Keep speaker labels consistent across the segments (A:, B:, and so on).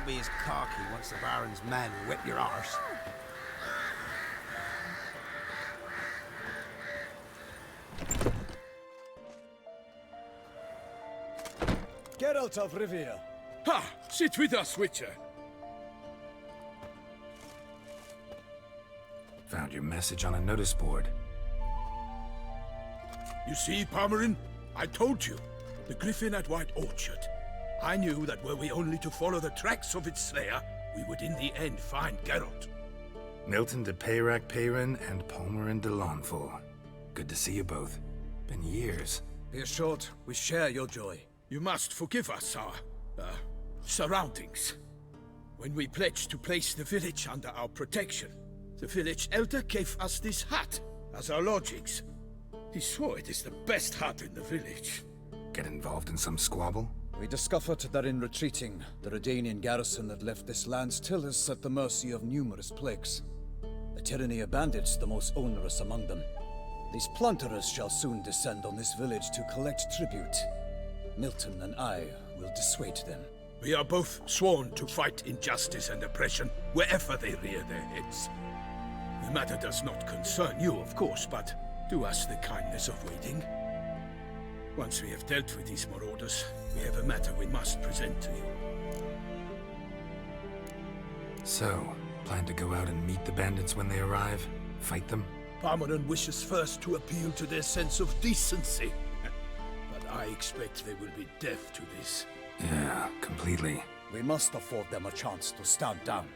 A: won't be as cocky once the Baron's men whip your arse.
B: Geralt of Rivia.
C: Ha! Sit with us, Witcher.
D: Found your message on a notice board.
C: You see, Palmerin? I told you. The Griffin at White Orchard. I knew that were we only to follow the tracks of its slayer, we would in the end find Geralt.
D: Milton de Peyrac Peyrin and Palmerin de Launfal. Good to see you both. Been years.
B: Be assured, we share your joy.
C: You must forgive us our, surroundings. When we pledged to place the village under our protection, the village elder gave us this hut as our lodgings. He swore it is the best hut in the village.
D: Get involved in some squabble?
B: We discovered that in retreating, the Redanian garrison that left this land still is at the mercy of numerous plagues. A tyranny of bandits, the most onerous among them. These plunderers shall soon descend on this village to collect tribute. Milton and I will dissuade them.
C: We are both sworn to fight injustice and oppression wherever they rear their heads. The matter does not concern you, of course, but do us the kindness of waiting. Once we have dealt with these marauders, we have a matter we must present to you.
D: So, plan to go out and meet the bandits when they arrive? Fight them?
C: Palmerin wishes first to appeal to their sense of decency. But I expect they will be deaf to this.
D: Yeah, completely.
B: We must afford them a chance to stand down.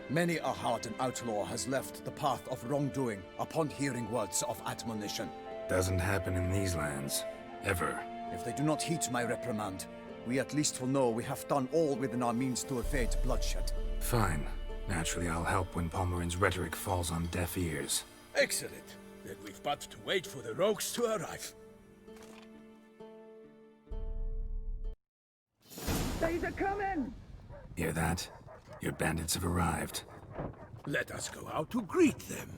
B: Many a hardened outlaw has left the path of wrongdoing upon hearing words of admonition.
D: Doesn't happen in these lands. Ever.
B: If they do not heed my reprimand, we at least will know we have done all within our means to evade bloodshed.
D: Fine. Naturally, I'll help when Palmerin's rhetoric falls on deaf ears.
C: Excellent. Then we've but to wait for the rogues to arrive.
E: They's a coming!
D: Hear that? Your bandits have arrived.
C: Let us go out to greet them.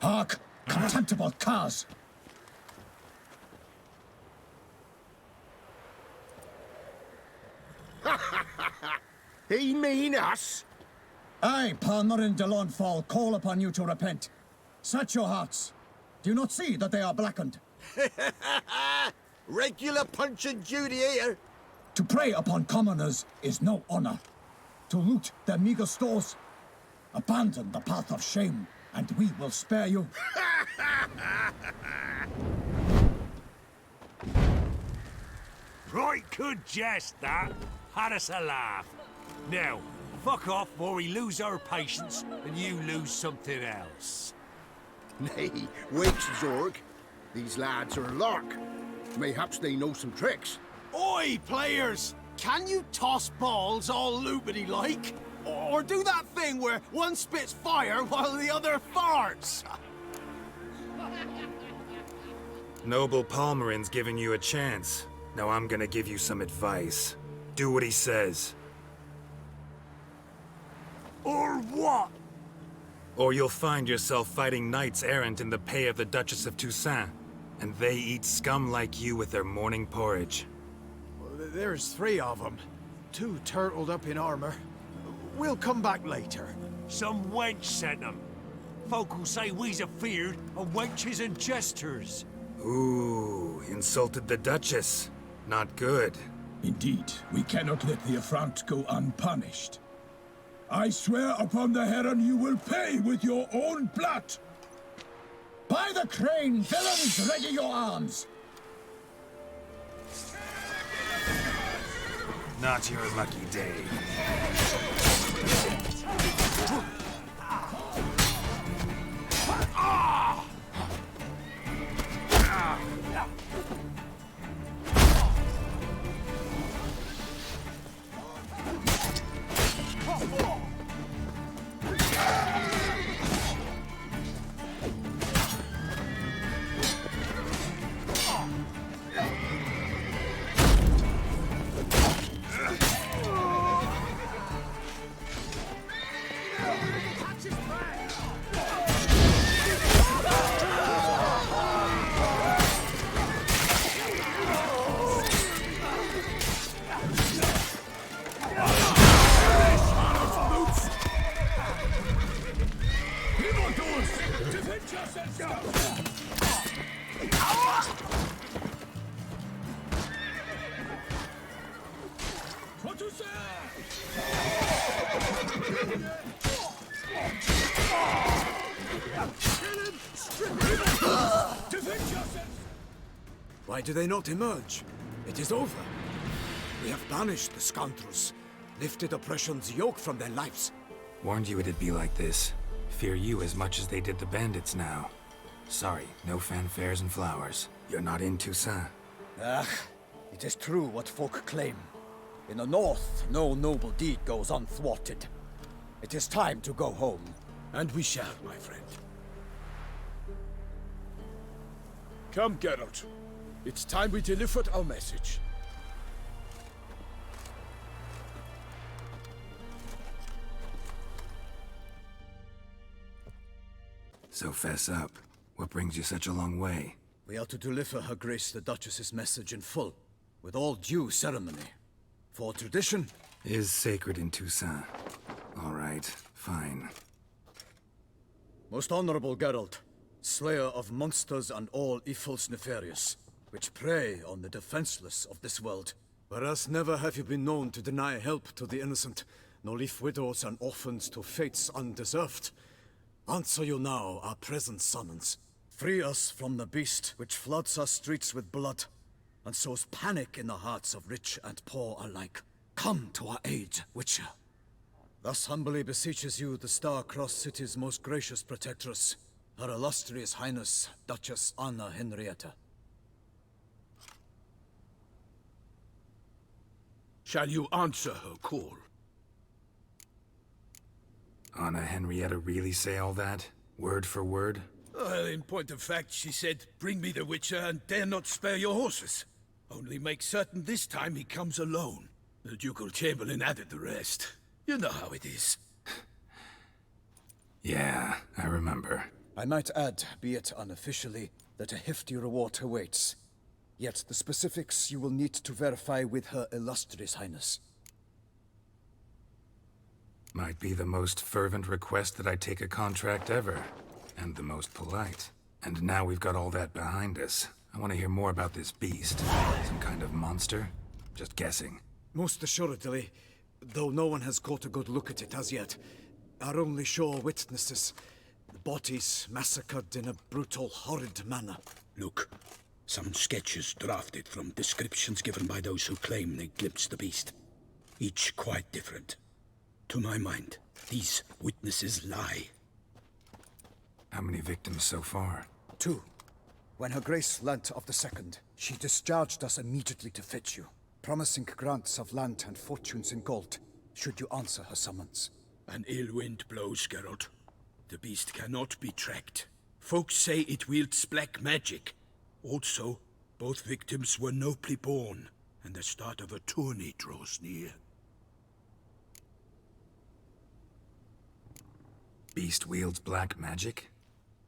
E: Hark! Contemptible curs!
A: He mean us?
E: I, Palmerin de Launfal, call upon you to repent. Set your hearts. Do you not see that they are blackened?
A: Regular Punch and Judy here.
E: To prey upon commoners is no honor. To loot their meager stores, abandon the path of shame, and we will spare you.
F: Right good jest, that. Had us a laugh. Now, fuck off or we lose our patience and you lose something else.
A: Nay, wait, Zorg. These lads are a lark. Mayhaps they know some tricks.
G: Oi, players! Can you toss balls all loopity-like? Or do that thing where one spits fire while the other farts?
D: Noble Palmerin's giving you a chance. Now I'm gonna give you some advice. Do what he says.
F: Or what?
D: Or you'll find yourself fighting knights errant in the pay of the Duchess of Toussaint. And they eat scum like you with their morning porridge.
G: There's 3 of them. 2 turtled up in armor. We'll come back later.
F: Some wench sent them. Folk will say we's afeard of wenches and jesters.
D: Ooh, insulted the Duchess. Not good.
E: Indeed, we cannot let the affront go unpunished. I swear upon the Heron you will pay with your own blood! By the crane, villains, ready your arms!
D: Not your lucky day.
B: Why do they not emerge? It is over. We have banished the scoundrels, lifted oppression's yoke from their lives.
D: Warned you it'd be like this. Fear you as much as they did the bandits now. Sorry, no fanfares and flowers. You're not in Toussaint.
B: Ah, it is true what folk claim. In the north, no noble deed goes unthwarted. It is time to go home.
C: And we shall, my friend. Come, Geralt. It's time we delivered our message.
D: So fess up. What brings you such a long way?
B: We are to deliver Her Grace the Duchess's message in full, with all due ceremony. For tradition...
D: Is sacred in Toussaint. All right, fine.
B: Most honorable Geralt, slayer of monsters and all evils nefarious, which prey on the defenseless of this world. Whereas never have you been known to deny help to the innocent, nor leave widows and orphans to fates undeserved. Answer you now our present summons. Free us from the beast which floods our streets with blood, and sows panic in the hearts of rich and poor alike. Come to our aid, Witcher. Thus humbly beseeches you the Star-Crossed City's most gracious protectress, Her Illustrious Highness, Duchess Anna Henrietta.
C: Shall you answer her call?
D: Anna Henrietta really say all that? Word for word?
C: Well, in point of fact, she said, bring me the Witcher and dare not spare your horses. Only make certain this time he comes alone. The Ducal Chamberlain added the rest. You know how it is.
D: Yeah, I remember.
B: I might add, be it unofficially, that a hefty reward awaits. Yet the specifics you will need to verify with Her Illustrious Highness.
D: Might be the most fervent request that I take a contract ever. And the most polite. And now we've got all that behind us. I want to hear more about this beast. Some kind of monster? Just guessing.
B: Most assuredly, though no one has caught a good look at it as yet. Our only sure witnesses. The bodies massacred in a brutal, horrid manner.
C: Look, some sketches drafted from descriptions given by those who claim they glimpsed the beast. Each quite different. To my mind, these witnesses lie.
D: How many victims so far?
B: 2. When Her Grace learnt of the second, she discharged us immediately to fetch you, promising grants of land and fortunes in gold, should you answer her summons.
C: An ill wind blows, Geralt. The beast cannot be tracked. Folks say it wields black magic. Also, both victims were nobly born, and the start of a tourney draws near.
D: Beast wields black magic?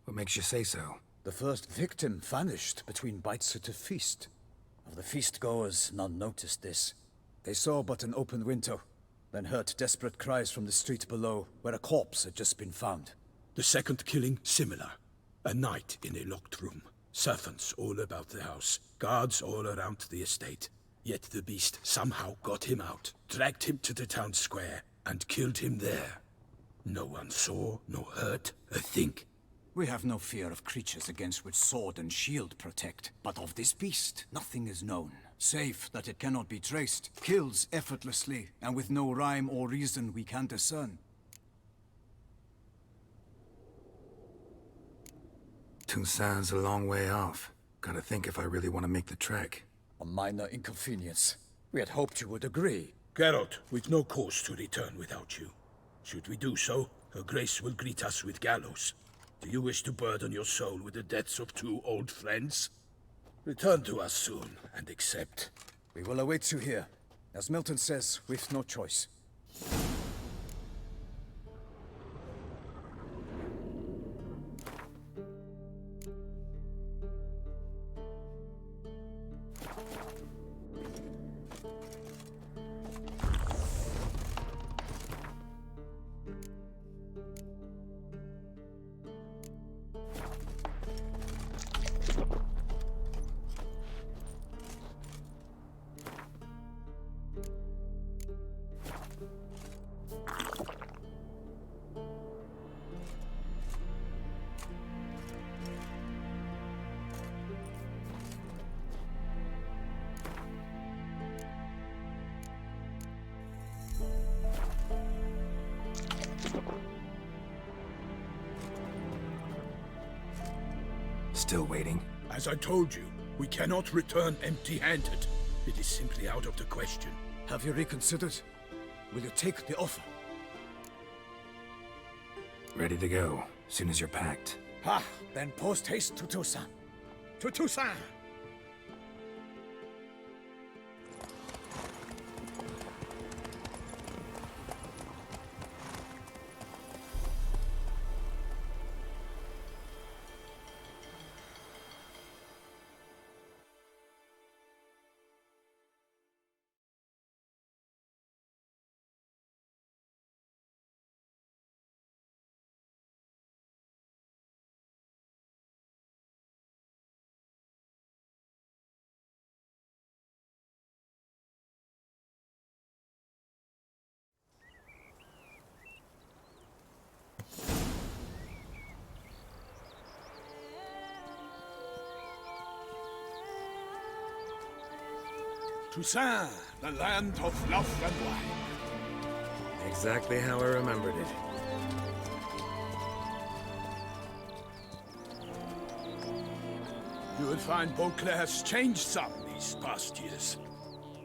D: What makes you say so?
B: The first victim vanished between bites at a feast. Of the feast-goers, none noticed this. They saw but an open window, then heard desperate cries from the street below, where a corpse had just been found.
C: The second killing, similar. A night in a locked room. Servants all about the house. Guards all around the estate. Yet the beast somehow got him out, dragged him to the town square, and killed him there. No one saw, nor heard a thing.
B: We have no fear of creatures against which sword and shield protect. But of this beast, nothing is known, save that it cannot be traced, kills effortlessly, and with no rhyme or reason we can discern.
D: Toussaint's a long way off. Gotta think if I really want to make the trek.
B: A minor inconvenience. We had hoped you would agree.
C: Geralt, we've no cause to return without you. Should we do so, Her Grace will greet us with gallows. Do you wish to burden your soul with the deaths of 2 old friends? Return to us soon, and accept.
B: We will await you here. As Milton says, we've no choice.
D: still waiting?
C: As I told you, we cannot return empty-handed. It is simply out of the question.
B: Have you reconsidered? Will you take the offer?
D: Ready to go, soon as you're packed.
B: Ah, then post haste to Toussaint.
C: To Toussaint! Toussaint, the land of love and wine.
D: Exactly how I remembered it.
C: You will find Beauclair has changed some these past years.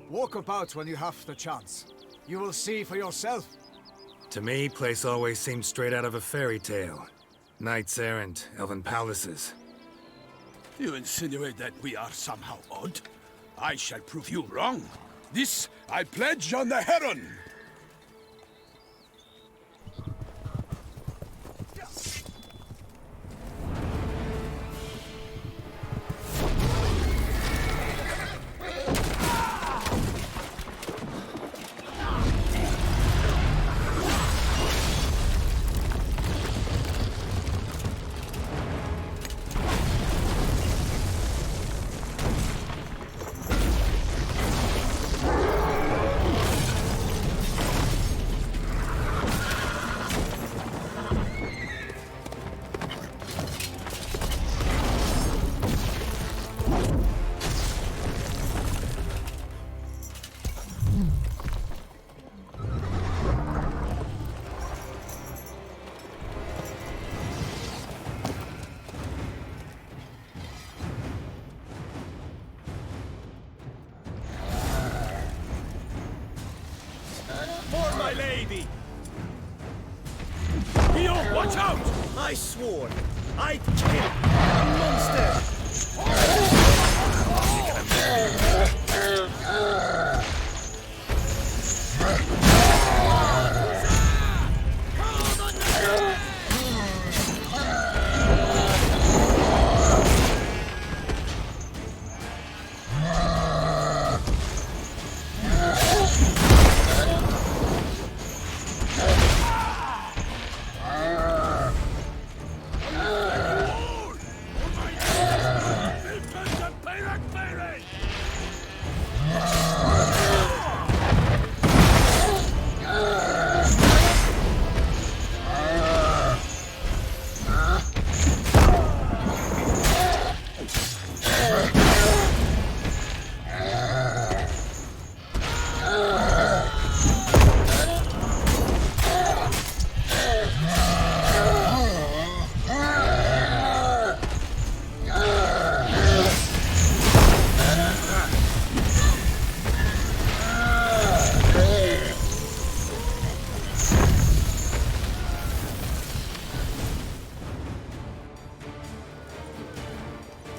B: Walk about when you have the chance. You will see for yourself.
D: To me, place always seemed straight out of a fairy tale. Knights errant, elven palaces.
C: You insinuate that we are somehow odd? I shall prove you wrong. This I pledge on the Heron!
F: For my lady!
C: Guillaume, watch out!
F: I swore I'd kill a monster!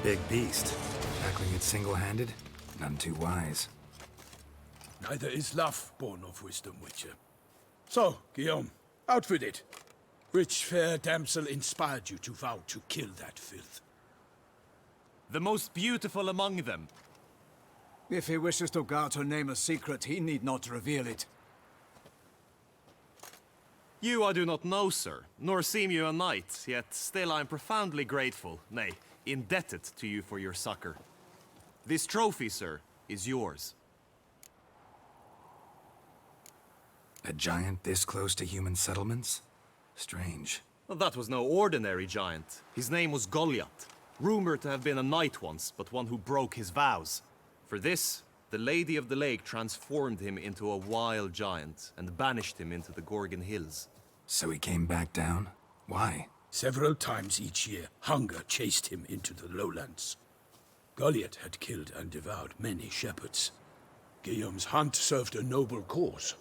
D: Big beast. Tackling it single-handed? None too wise.
C: Neither is love born of wisdom, Witcher. So, Guillaume, out with it. Which fair damsel inspired you to vow to kill that filth?
F: The most beautiful among them.
B: If he wishes to guard her name a secret, he need not reveal it.
H: You I do not know, sir, nor seem you a knight, yet still I am profoundly grateful, nay, indebted to you for your succor. This trophy, sir, is yours.
D: A giant this close to human settlements? Strange.
H: Well, that was no ordinary giant. His name was Goliath, rumored to have been a knight once, but one who broke his vows. For this, the Lady of the Lake transformed him into a wild giant and banished him into the Gorgon Hills.
D: So he came back down? Why?
C: Several times each year, hunger chased him into the lowlands. Goliath had killed and devoured many shepherds. Guillaume's hunt served a noble cause.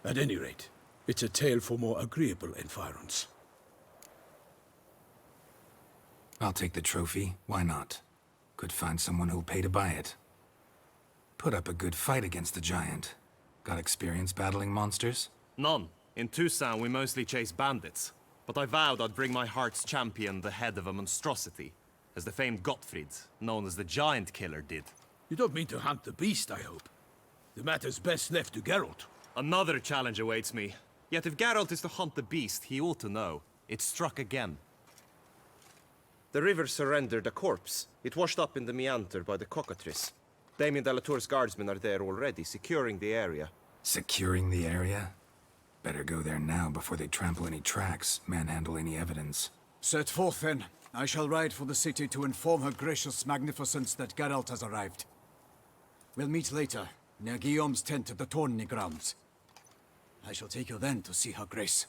C: At any rate, it's a tale for more agreeable environs.
D: I'll take the trophy. Why not? Could find someone who'll pay to buy it. Put up a good fight against the giant. Got experience battling monsters?
H: None. In Toussaint, we mostly chase bandits. But I vowed I'd bring my heart's champion the head of a monstrosity, as the famed Gottfried, known as the Giant Killer, did.
C: You don't mean to hunt the beast, I hope. The matter's best left to Geralt.
H: Another challenge awaits me. Yet if Geralt is to hunt the beast, he ought to know. It struck again. The river surrendered a corpse. It washed up in the meander by the cockatrice. Damien de la Tour's guardsmen are there already, securing the area.
D: Securing the area? Better go there now before they trample any tracks, manhandle any evidence.
B: Set forth, then. I shall ride for the city to inform her gracious magnificence that Geralt has arrived. We'll meet later, near Guillaume's tent at the Tourney grounds. I shall take you then to see her grace.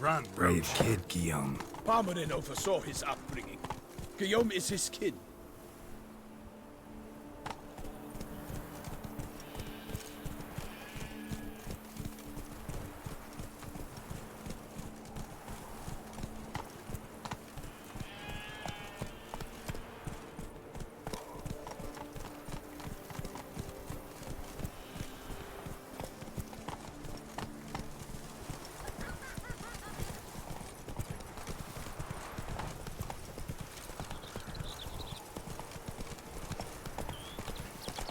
C: Run,
D: Brave kid, Guillaume.
C: Parmanin oversaw his upbringing. Guillaume is his kin.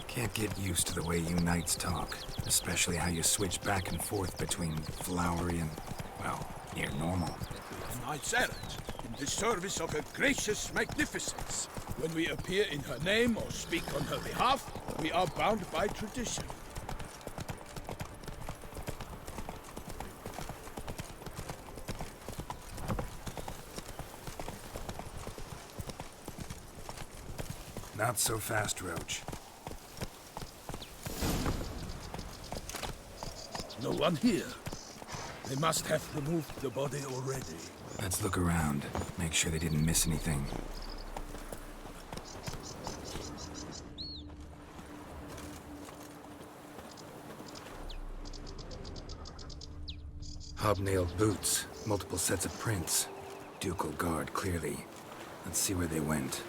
D: Can't get used to the way you knights talk, especially how you switch back and forth between flowery and, well, near normal.
C: Knights errant, in the service of her gracious magnificence. When we appear in her name or speak on her behalf, we are bound by tradition.
D: Not so fast, Roach.
C: No one here. They must have removed the body already.
D: Let's look around. Make sure they didn't miss anything. Hobnailed boots, multiple sets of prints. Ducal guard, clearly. Let's see where they went.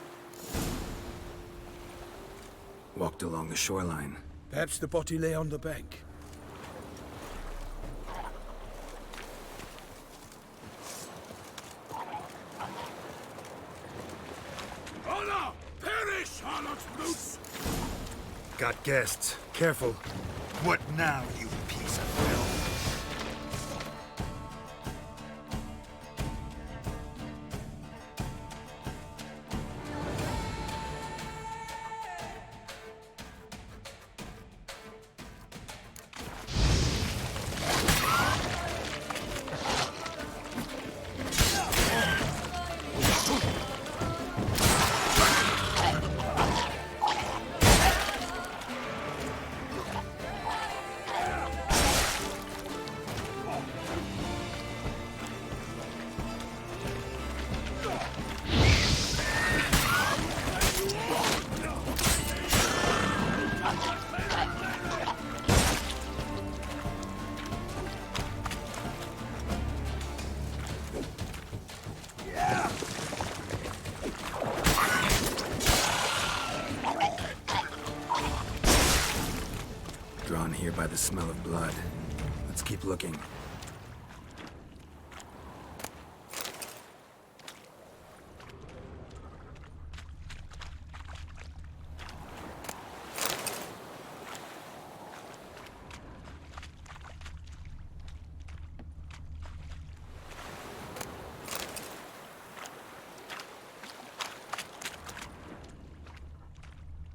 D: Walked along the shoreline.
C: Perhaps the body lay on the bank. Honor! Perish, harlot brutes!
D: Got guests. Careful.
I: What now, you piece of filth?
D: the smell of blood. Let's keep looking.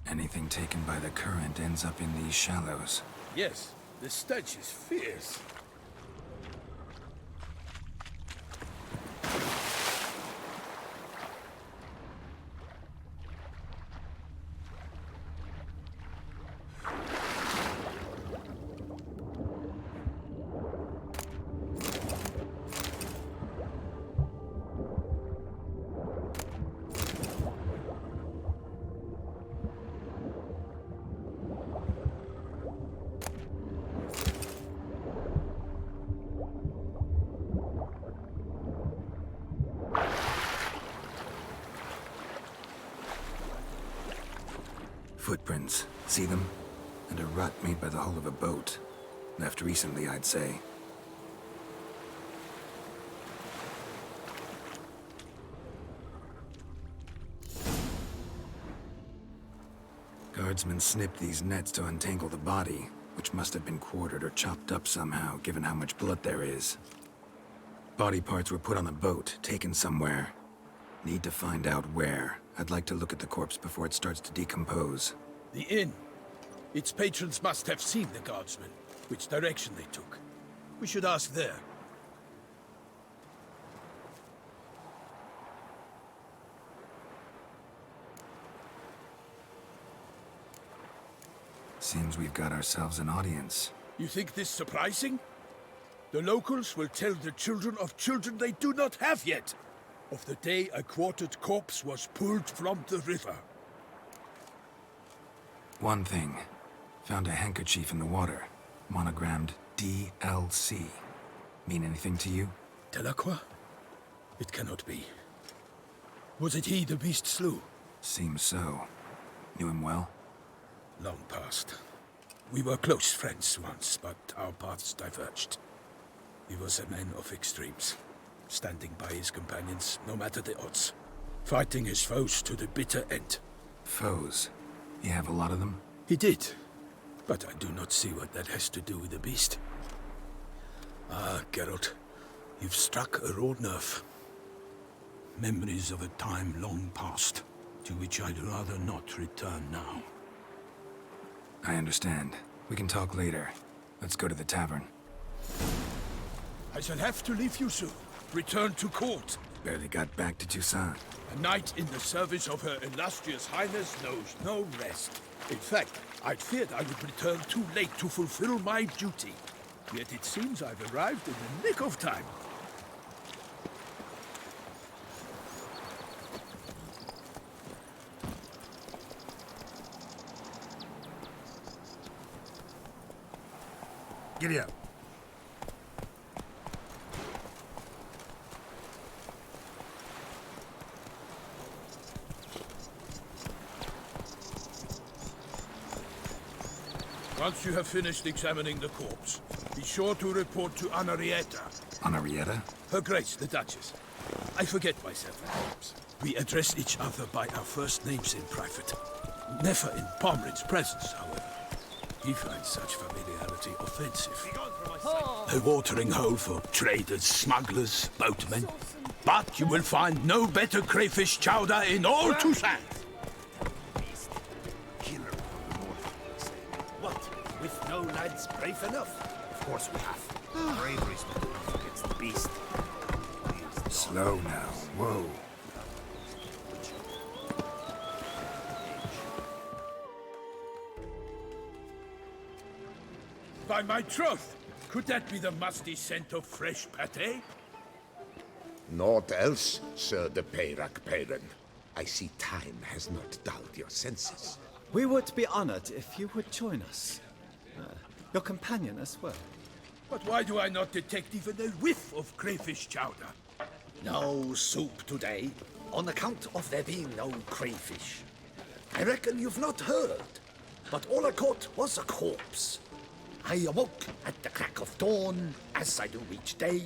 D: Anything taken by the current ends up in these shallows.
C: Yes, the stench is fierce.
D: Footprints. See them? And a rut made by the hull of a boat. Left recently, I'd say. Guardsmen snipped these nets to untangle the body, which must have been quartered or chopped up somehow, given how much blood there is. Body parts were put on a boat, taken somewhere. Need to find out where. I'd like to look at the corpse before it starts to decompose.
C: The inn. Its patrons must have seen the guardsmen, which direction they took. We should ask there.
D: Seems we've got ourselves an audience.
C: You think this surprising? The locals will tell the children of children they do not have yet, of the day a quartered corpse was pulled from the river.
D: One thing. Found a handkerchief in the water. Monogrammed DLC. Mean anything to you?
C: Delacroix? It cannot be. Was it he the beast slew?
D: Seems so. Knew him well?
C: Long past. We were close friends once, but our paths diverged. He was a man of extremes, standing by his companions no matter the odds, fighting his foes to the bitter end.
D: Foes? You have a lot of them?
C: He did, but I do not see what that has to do with the beast. Ah, Geralt, you've struck a raw nerve. Memories of a time long past, to which I'd rather not return now.
D: I understand. We can talk later. Let's go to the tavern.
C: I shall have to leave you soon. Return to court.
D: Barely got back to Toussaint.
C: A knight in the service of Her Illustrious Highness knows no rest. In fact, I'd feared I would return too late to fulfill my duty. Yet it seems I've arrived in the nick of time.
I: Giddy up.
C: Once you have finished examining the corpse, be sure to report to Anarietta.
D: Anarietta?
C: Her Grace, the Duchess. I forget myself at times. We address each other by our first names in private. Never in Pomrin's presence, however. He finds such familiarity offensive. A watering hole for traders, smugglers, boatmen. But you will find no better crayfish chowder in all Toussaint.
F: What? With no lads brave enough? Of course we have. Bravery's not enough against the beast.
D: Slow now. Whoa.
C: By my troth, could that be the musty scent of fresh pâté?
J: Naught else, Sir de Peyrac Peyran. I see time has not dulled your senses.
K: We would be honored if you would join us. Your companion as well.
C: But why do I not detect even a whiff of crayfish chowder?
L: No soup today, on account of there being no crayfish. I reckon you've not heard, but all I caught was a corpse. I awoke at the crack of dawn, as I do each day.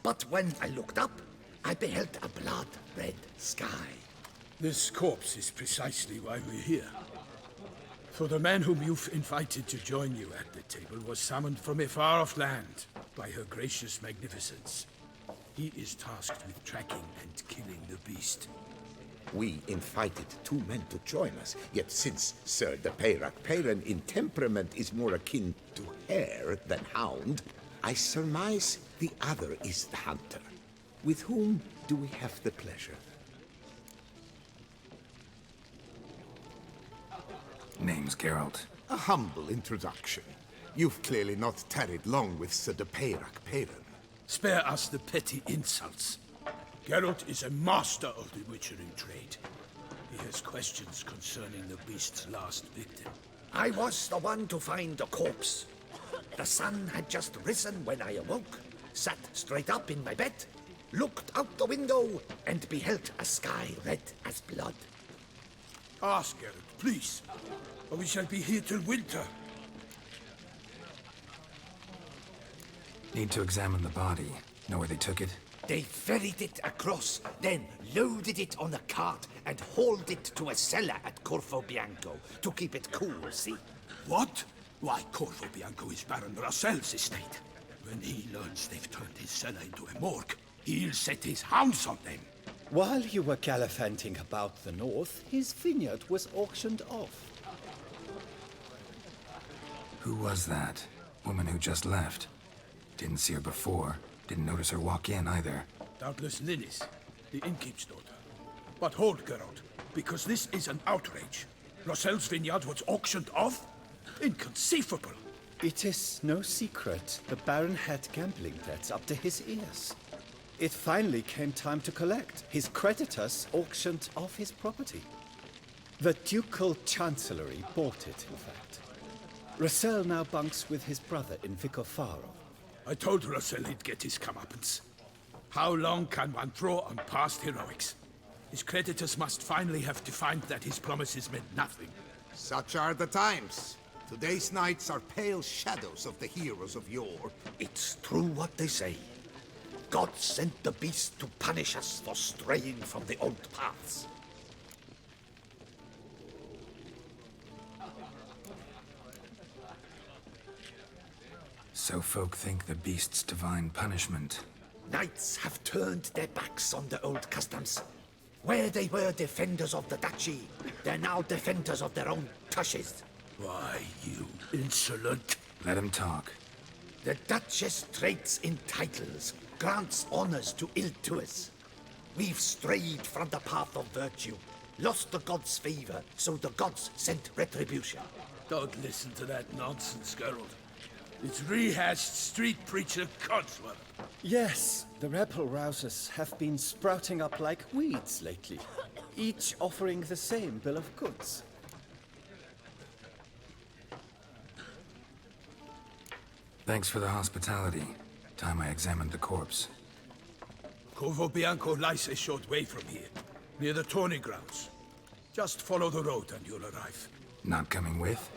L: But when I looked up, I beheld a blood-red sky.
C: This corpse is precisely why we're here. For the man whom you've invited to join you at the table was summoned from a far-off land by her gracious magnificence. He is tasked with tracking and killing the beast.
J: We invited 2 men to join us, yet since Sir de Peyrac in temperament is more akin to hare than hound, I surmise the other is the hunter. With whom do we have the pleasure?
D: Name's Geralt.
J: A humble introduction. You've clearly not tarried long with Sir de Peyrac.
C: Spare us the petty insults. Geralt is a master of the witchering trade. He has questions concerning the beast's last victim.
L: I was the one to find the corpse. The sun had just risen when I awoke, sat straight up in my bed, looked out the window, and beheld a sky red as blood.
C: Ask Geralt, please, or we shall be here till winter.
D: Need to examine the body. Know where they took it?
L: They ferried it across, then loaded it on a cart and hauled it to a cellar at Corvo Bianco to keep it cool, see?
C: What? Why, Corvo Bianco is Baron Russell's estate. When he learns they've turned his cellar into a morgue, he'll set his hounds on them.
K: While you were gallivanting about the north, his vineyard was auctioned off.
D: Who was that? Woman who just left. Didn't see her before. Didn't notice her walk in either.
C: Doubtless Linnis, the innkeep's daughter. But hold, Geralt, because this is an outrage. Russell's vineyard was auctioned off? Inconceivable!
K: It is no secret the Baron had gambling debts up to his ears. It finally came time to collect. His creditors auctioned off his property. The Ducal Chancellery bought it, in fact. Russell now bunks with his brother in Vicofaro.
C: I told Russell he'd get his comeuppance. How long can one throw on past heroics? His creditors must finally have defined that his promises meant nothing.
J: Such are the times. Today's knights are pale shadows of the heroes of yore.
L: It's true what they say. God sent the beast to punish us for straying from the old paths.
D: So folk think the beast's divine punishment.
L: Knights have turned their backs on the old customs. Where they were defenders of the duchy, they're now defenders of their own tushes.
C: Why, you insolent...
D: Let him talk.
L: The Duchess trades in titles, grants honors to ill-doers. We've strayed from the path of virtue, lost the gods' favor, so the gods sent retribution.
C: Don't listen to that nonsense, Geralt. It's rehashed street preacher codswallop.
K: Yes, the rebel rousers have been sprouting up like weeds lately, each offering the same bill of goods.
D: Thanks for the hospitality. Time I examined the corpse.
C: Corvo Bianco lies a short way from here, near the tourney grounds. Just follow the road and you'll arrive.
D: Not coming with?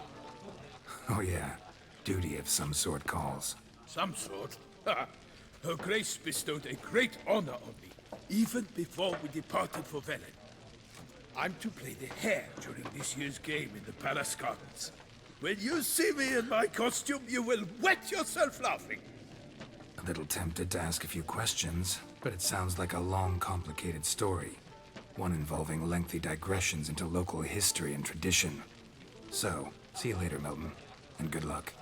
D: Oh yeah, duty of some sort calls.
C: Some sort? Her Grace bestowed a great honor on me, even before we departed for Velen. I'm to play the hare during this year's game in the palace gardens. When you see me in my costume, you will wet yourself laughing.
D: A little tempted to ask a few questions, but it sounds like a long, complicated story. One involving lengthy digressions into local history and tradition. So, see you later, Milton, and good luck.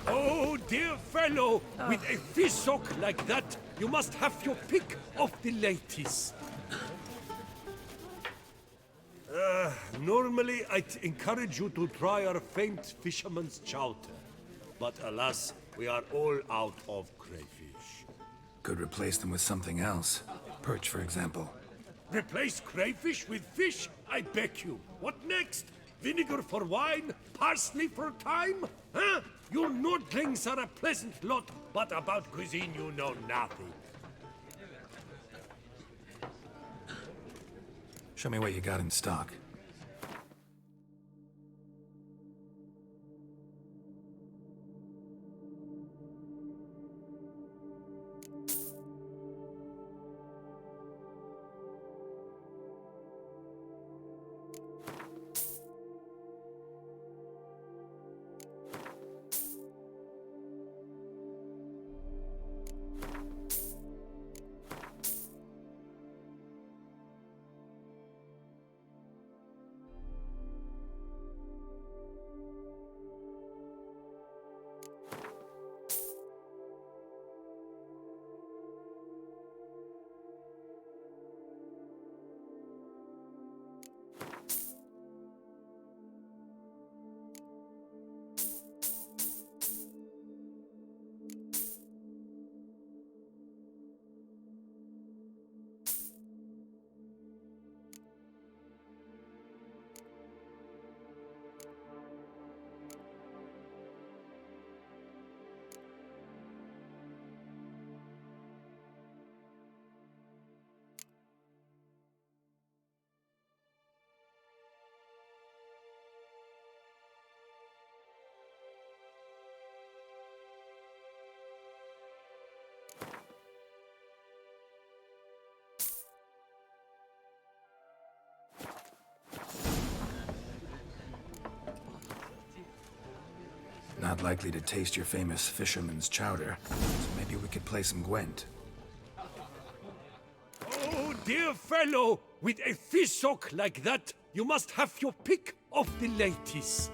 F: Oh, dear fellow, with a fishhook like that, you must have your pick of the latest. Normally, I'd encourage you to try our famed fisherman's chowder. But alas, we are all out of crayfish.
D: Could replace them with something else. Perch, for example.
F: Replace crayfish with fish? I beg you. What next? Vinegar for wine? Parsley for thyme? Huh? You Nordlings are a pleasant lot, but about cuisine you know nothing.
D: Show me what you got in stock. Not likely to taste your famous fisherman's chowder, so maybe we could play some Gwent.
F: Oh, dear fellow, with a fish hook like that, you must have your pick of the ladies.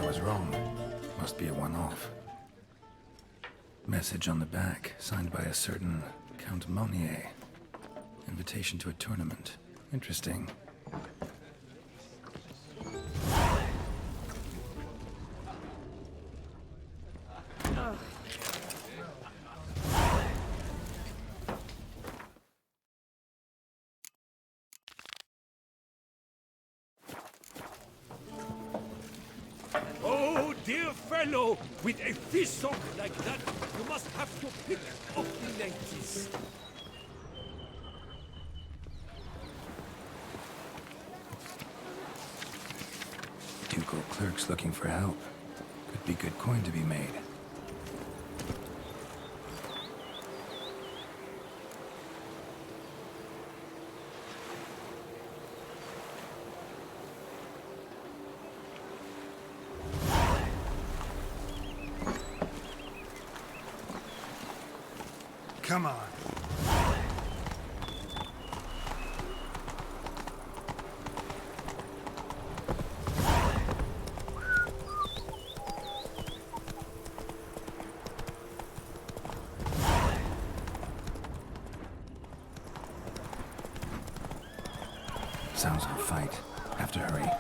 D: I was wrong. Must be a one-off. Message on the back, signed by a certain Count Monnier. Invitation to a tournament. Interesting.
F: Oh, dear fellow, with a fish hook like that, you must have your pick of the ladies.
D: Ducal clerks looking for help. Could be good coin to be made.
I: Come on.
D: Sounds like a fight. Have to hurry.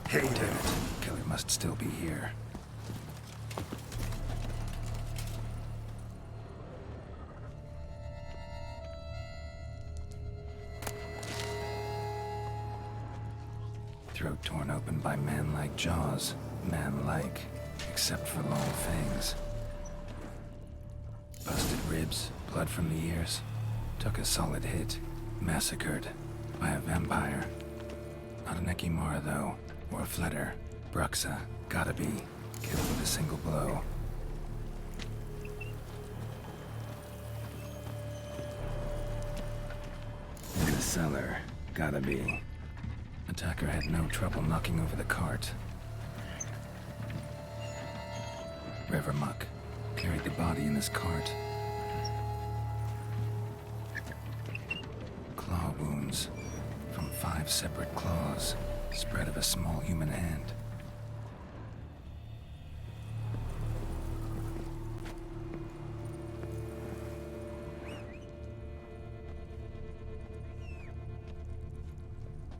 I: Hey,
D: Damn it. Killer must still be here. Throat torn open by man-like jaws. Man-like, except for long fangs. Busted ribs, blood from the ears. Took a solid hit. Massacred by a vampire. Not an Ekimara, though, or a Fletter. Bruxa, gotta be. Killed with a single blow. In the cellar, gotta be. Attacker had no trouble knocking over the cart. River muck carried the body in this cart. Claw wounds from 5 separate claws, spread of a small human hand.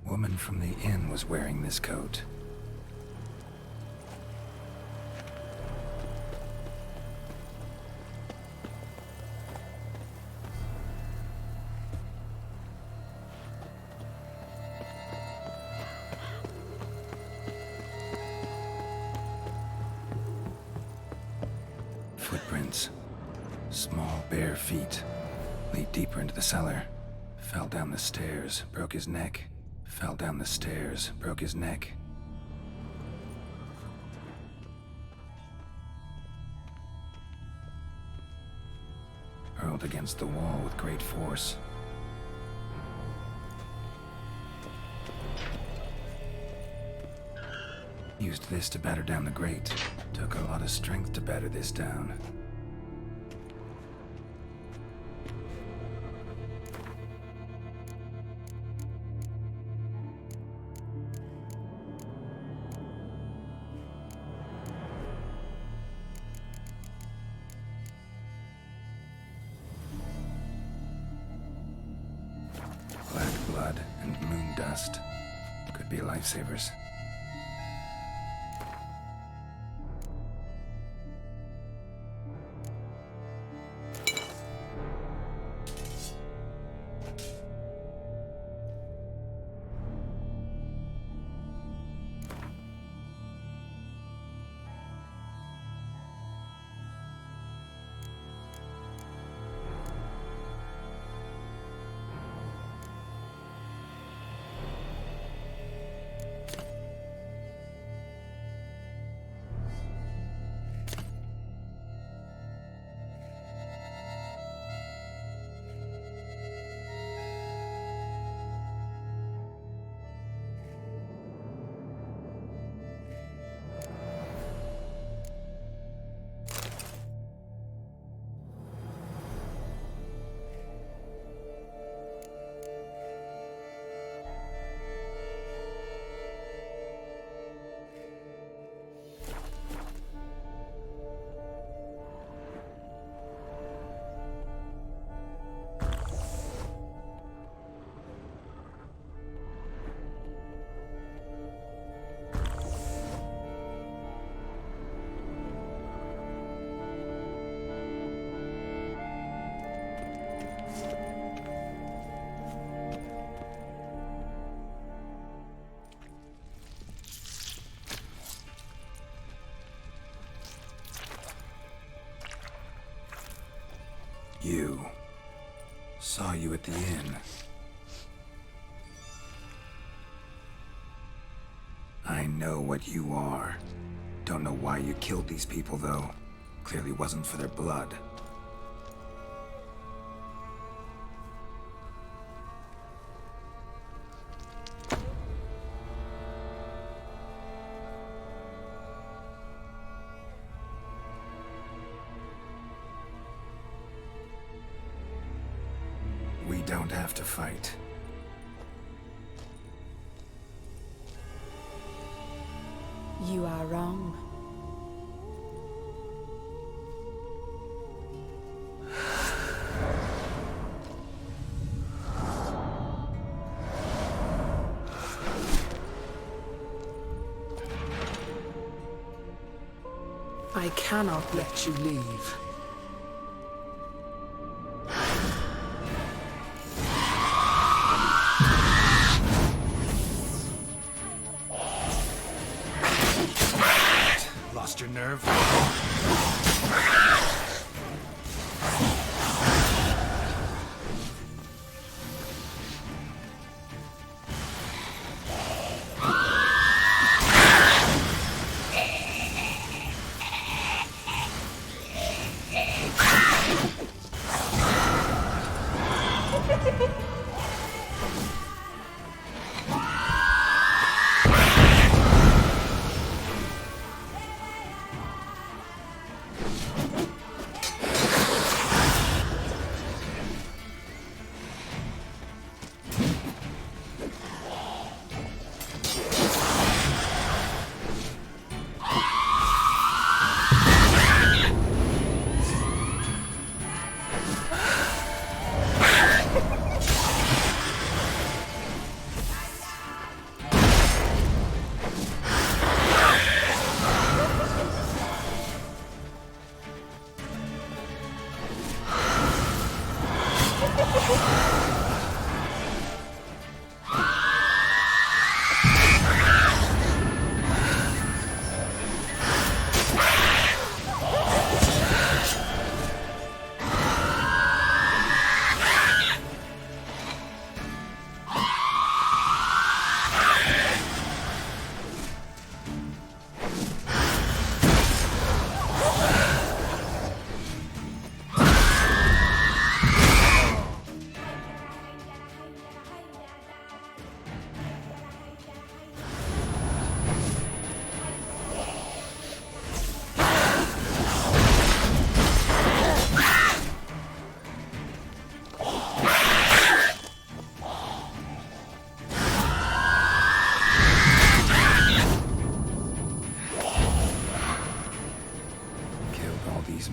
D: Woman from the inn was wearing this coat. Footprints. Small, bare feet. Lead deeper into the cellar. Fell down the stairs, broke his neck. Fell down the stairs, broke his neck. Hurled against the wall with great force. Used this to batter down the grate. Took a lot of strength to batter this down. Black blood and moon dust. Could be lifesavers. You. Saw you at the inn. I know what you are. Don't know why you killed these people, though. Clearly wasn't for their blood. don't have to fight.
M: You are wrong. I cannot let you leave.
D: Lost your nerve?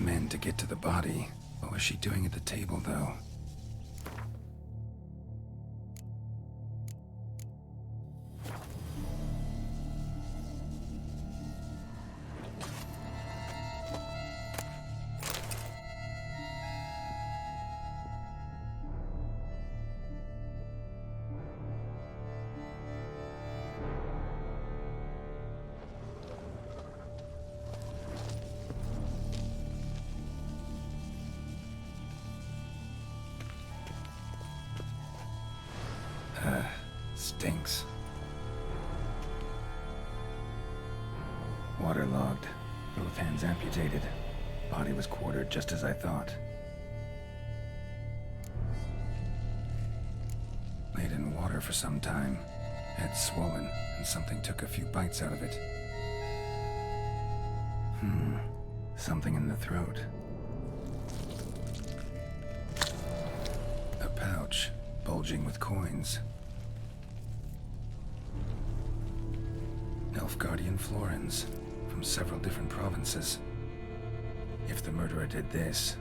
D: Men to get to the body. What was she doing at the table, though? Stinks. Waterlogged. Both hands amputated. Body was quartered just as I thought. Laid in water for some time. Head swollen, and something took a few bites out of it. Something in the throat. A pouch, bulging with coins. Elfguardian florins, from several different provinces. If the murderer did this,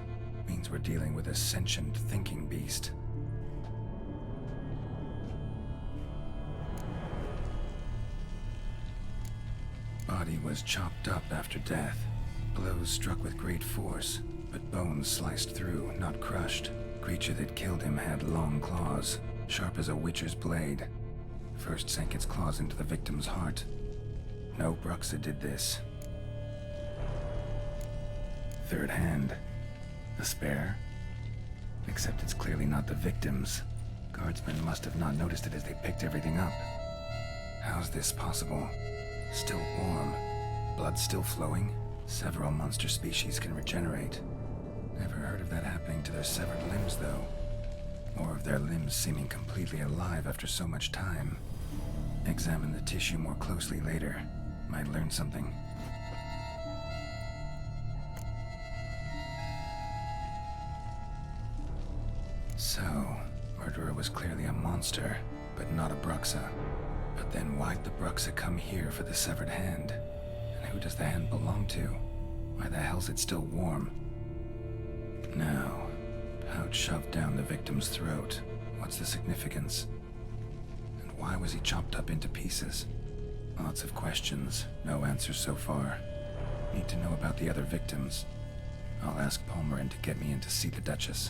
D: means we're dealing with a sentient thinking beast. Body was chopped up after death. Blows struck with great force, but bones sliced through, not crushed. Creature that killed him had long claws, sharp as a witcher's blade. First sank its claws into the victim's heart. No Bruxa did this. Third hand. A spare? Except it's clearly not the victim's. Guardsmen must have not noticed it as they picked everything up. How's this possible? Still warm. Blood still flowing? Several monster species can regenerate. Never heard of that happening to their severed limbs, though. Or of their limbs seeming completely alive after so much time. Examine the tissue more closely later. Might learn something. So, murderer was clearly a monster, but not a Bruxa. But then why'd the Bruxa come here for the severed hand? And who does the hand belong to? Why the hell's it still warm? Now, pouch shoved down the victim's throat. What's the significance? And why was he chopped up into pieces? Lots of questions, no answers so far. Need to know about the other victims. I'll ask Palmerin to get me in to see the Duchess.